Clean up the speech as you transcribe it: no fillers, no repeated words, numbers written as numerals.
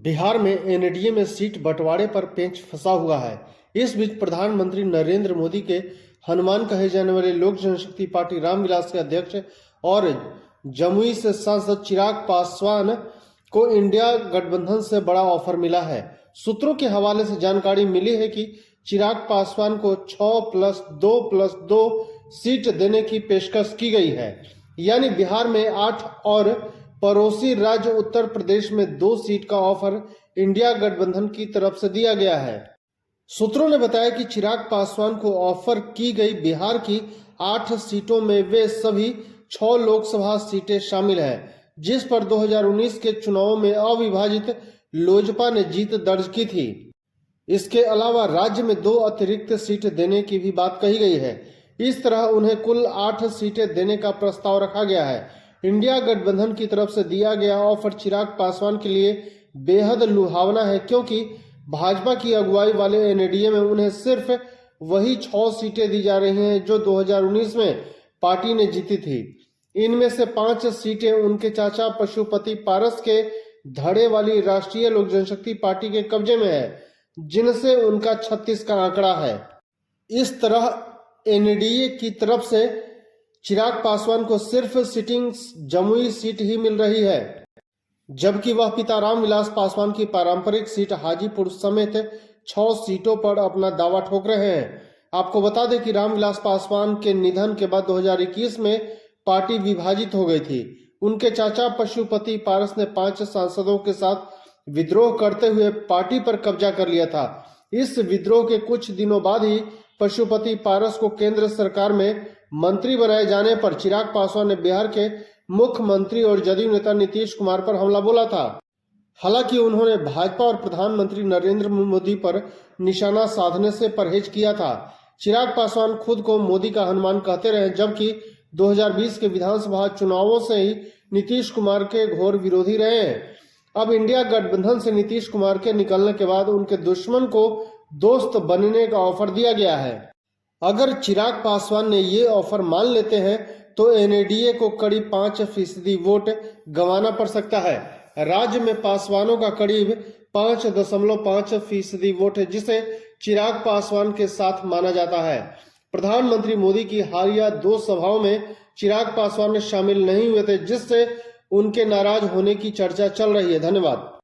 बिहार में एनडीए में सीट बंटवारे पर पेंच फंसा हुआ है। इस बीच प्रधानमंत्री नरेंद्र मोदी के हनुमान कहे जाने वाले लोक जनशक्ति पार्टी रामविलास के अध्यक्ष और जमुई से सांसद चिराग पासवान को इंडिया गठबंधन से बड़ा ऑफर मिला है। सूत्रों के हवाले से जानकारी मिली है कि चिराग पासवान को 6+2+2 सीट देने की पेशकश की गई है, यानी बिहार में 8 और पड़ोसी राज्य उत्तर प्रदेश में 2 सीट का ऑफर इंडिया गठबंधन की तरफ से दिया गया है। सूत्रों ने बताया कि चिराग पासवान को ऑफर की गई बिहार की 8 सीटों में वे सभी 6 लोकसभा सीटें शामिल हैं, जिस पर 2019 के चुनावों में अविभाजित लोजपा ने जीत दर्ज की थी। इसके अलावा राज्य में 2 अतिरिक्त सीट देने की भी बात कही गई है। इस तरह उन्हें कुल 8 सीटें देने का प्रस्ताव रखा गया है। इंडिया गठबंधन की तरफ से दिया गया ऑफर चिराग पासवान के लिए बेहद लुभावना है, क्योंकि भाजपा की अगुवाई वाले एनडीए में उन्हें सिर्फ वही 6 सीटें दी जा रही हैं जो 2019 में पार्टी ने जीती थी। इनमें से 5 सीटें उनके चाचा पशुपति पारस के धड़े वाली राष्ट्रीय लोक जनशक्ति पार्टी के कब्जे में है, जिनसे उनका 36 का आंकड़ा है। इस तरह एनडीए की तरफ से चिराग पासवान को सिर्फ सिटिंग जमुई सीट ही मिल रही है, जबकि वह पिता रामविलास पासवान की पारंपरिक सीट हाजीपुर समेत 6 सीटों पर अपना दावा ठोक रहे हैं। आपको बता दें कि रामविलास पासवान के निधन के बाद 2021 में पार्टी विभाजित हो गई थी। उनके चाचा पशुपति पारस ने 5 सांसदों के साथ विद्रोह करते हुए पार्टी पर कब्जा कर लिया था। इस विद्रोह के कुछ दिनों बाद ही पशुपति पारस को केंद्र सरकार में मंत्री बनाए जाने पर चिराग पासवान ने बिहार के मुख्यमंत्री और जदयू नेता नीतीश कुमार पर हमला बोला था। हालांकि उन्होंने भाजपा और प्रधानमंत्री नरेंद्र मोदी पर निशाना साधने से परहेज किया था। चिराग पासवान खुद को मोदी का हनुमान कहते रहे, जबकि 2020 के विधानसभा चुनावों से ही नीतीश कुमार के घोर विरोधी रहे हैं। अब इंडिया गठबंधन से नीतीश कुमार के निकलने के बाद उनके दुश्मन को दोस्त बनने का ऑफर दिया गया है। अगर चिराग पासवान ने ये ऑफर मान लेते हैं तो एनडीए को करीब 5% वोट गंवाना पड़ सकता है। राज्य में पासवानों का करीब 5.5% वोट है, जिसे चिराग पासवान के साथ माना जाता है। प्रधानमंत्री मोदी की हालिया 2 सभाओं में चिराग पासवान शामिल नहीं हुए थे, जिससे उनके नाराज होने की चर्चा चल रही है। धन्यवाद।